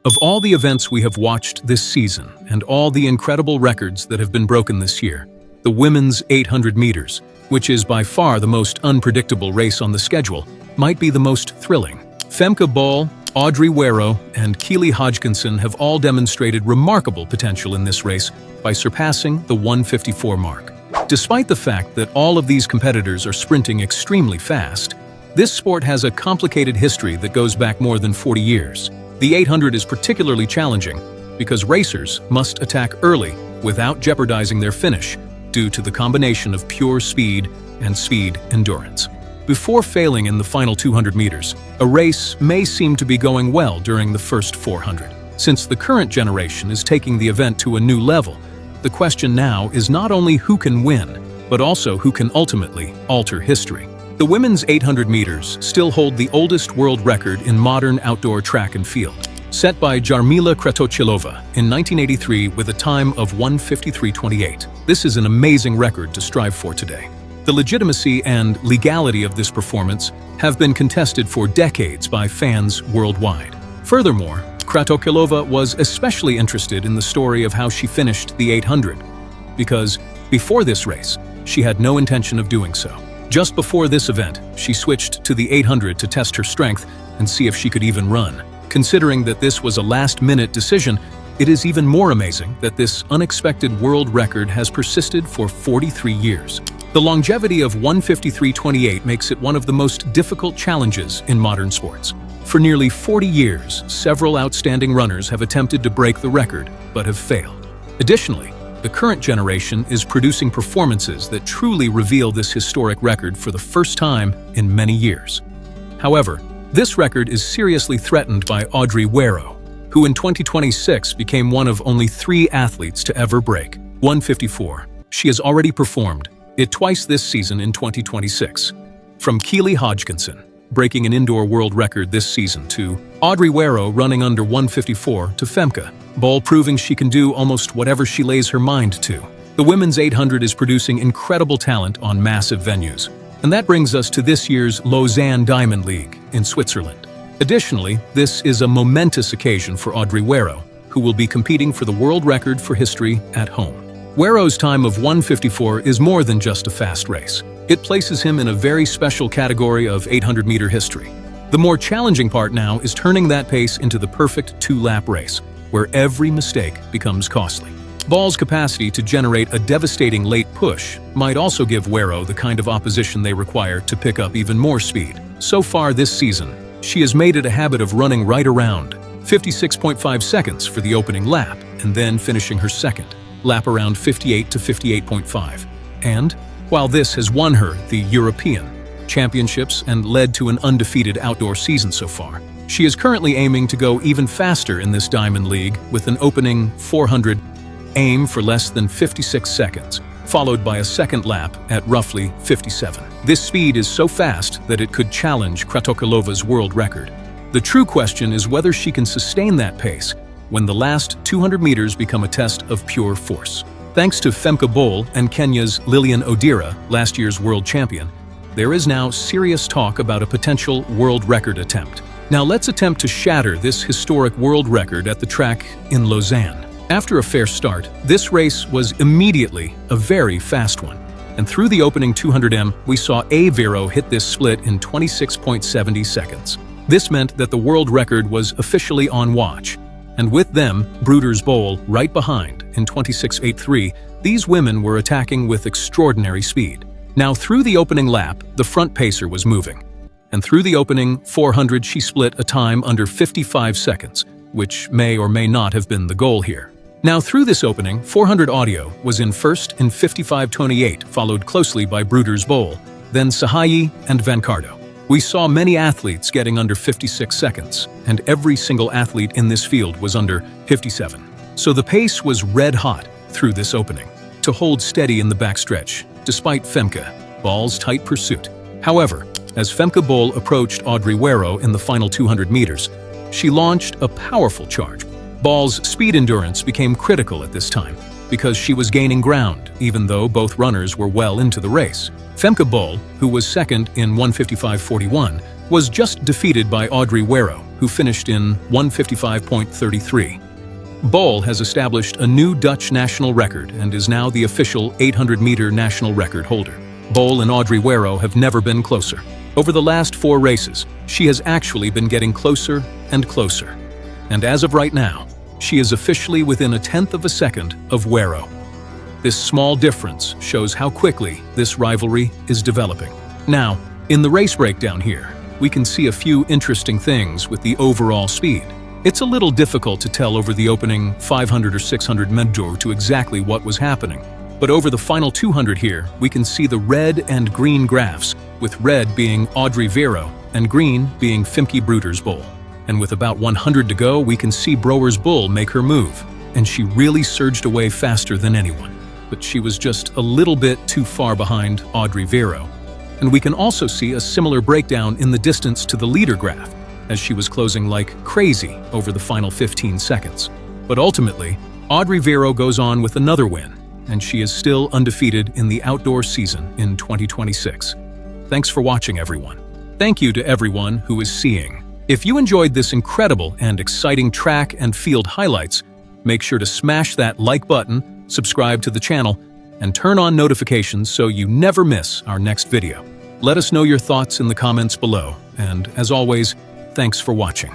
Of all the events we have watched this season and all the incredible records that have been broken this year, the women's 800 meters, which is by far the most unpredictable race on the schedule, might be the most thrilling. Femke Bol, Audrey Werro, and Keely Hodgkinson have all demonstrated remarkable potential in this race by surpassing the 154 mark. Despite the fact that all of these competitors are sprinting extremely fast, this sport has a complicated history that goes back more than 40 years. The 800 is particularly challenging because racers must attack early without jeopardizing their finish due to the combination of pure speed and speed endurance. Before failing in the final 200 meters, a race may seem to be going well during the first 400. Since the current generation is taking the event to a new level, the question now is not only who can win, but also who can ultimately alter history. The women's 800 meters still hold the oldest world record in modern outdoor track and field, set by Jarmila Kratochvilova in 1983 with a time of 1:53:28. This is an amazing record to strive for today. The legitimacy and legality of this performance have been contested for decades by fans worldwide. Furthermore, Kratochvilova was especially interested in the story of how she finished the 800, because before this race, she had no intention of doing so. Just before this event, she switched to the 800 to test her strength and see if she could even run. Considering that this was a last-minute decision, it is even more amazing that this unexpected world record has persisted for 43 years. The longevity of 1:53:28 makes it one of the most difficult challenges in modern sports. For nearly 40 years, several outstanding runners have attempted to break the record, but have failed. Additionally, the current generation is producing performances that truly reveal this historic record for the first time in many years. However, this record is seriously threatened by Audrey Werro, who in 2026 became one of only 3 athletes to ever break 1:54. She has already performed it twice this season in 2026. From Keely Hodgkinson, breaking an indoor world record this season, to Audrey Werro running under 1:54, to Femke Bol proving she can do almost whatever she lays her mind to. The women's 800 is producing incredible talent on massive venues. And that brings us to this year's Lausanne Diamond League in Switzerland. Additionally, this is a momentous occasion for Audrey Werro, who will be competing for the world record for history at home. Werro's time of 1:54 is more than just a fast race. It places him in a very special category of 800-meter history. The more challenging part now is turning that pace into the perfect 2-lap race, where every mistake becomes costly. Bol's capacity to generate a devastating late push might also give Werro the kind of opposition they require to pick up even more speed. So far this season, she has made it a habit of running right around 56.5 seconds for the opening lap and then finishing her second lap around 58 to 58.5. And while this has won her the European Championships and led to an undefeated outdoor season so far, she is currently aiming to go even faster in this Diamond League with an opening 400 aim for less than 56 seconds, followed by a second lap at roughly 57. This speed is so fast that it could challenge Kratochvilova's world record. The true question is whether she can sustain that pace when the last 200 meters become a test of pure force. Thanks to Femke Bol and Kenya's Lilian Odira, last year's world champion, there is now serious talk about a potential world record attempt. Now let's attempt to shatter this historic world record at the track in Lausanne. After a fair start, this race was immediately a very fast one. And through the opening 200m, we saw Audrey Werro hit this split in 26.70 seconds. This meant that the world record was officially on watch. And with them, Keely Bol right behind in 26.83, these women were attacking with extraordinary speed. Now through the opening lap, the front pacer was moving. And through the opening 400, she split a time under 55 seconds, which may or may not have been the goal here. Now through this opening, 400 Audio was in first in 55.28, followed closely by Keely Bol, then Sahayi and Vancardo. We saw many athletes getting under 56 seconds, and every single athlete in this field was under 57. So the pace was red hot through this opening, to hold steady in the backstretch, despite Femke Bol's tight pursuit. However, as Femke Bol approached Audrey Werro in the final 200 meters, she launched a powerful charge. Bol's speed endurance became critical at this time, because she was gaining ground, even though both runners were well into the race. Femke Bol, who was second in 1:55.41, was just defeated by Audrey Werro, who finished in 1:55.33. Bol has established a new Dutch national record and is now the official 800-meter national record holder. Bol and Audrey Werro have never been closer. Over the last 4 races, she has actually been getting closer and closer. And as of right now, she is officially within 1/10 of a second of Werro. This small difference shows how quickly this rivalry is developing. Now, in the race breakdown here, we can see a few interesting things with the overall speed. It's a little difficult to tell over the opening 500 or 600 meter to exactly what was happening. But over the final 200 here, we can see the red and green graphs, with red being Audrey Werro and green being Femke Bol. And with about 100 to go, we can see Brouwer's Bull make her move, and she really surged away faster than anyone. But she was just a little bit too far behind Audrey Werro. And we can also see a similar breakdown in the distance to the leader graph, as she was closing like crazy over the final 15 seconds. But ultimately, Audrey Werro goes on with another win, and she is still undefeated in the outdoor season in 2026. Thanks for watching, everyone. Thank you to everyone who is seeing. If you enjoyed this incredible and exciting track and field highlights, make sure to smash that like button, subscribe to the channel, and turn on notifications so you never miss our next video. Let us know your thoughts in the comments below, and as always, thanks for watching.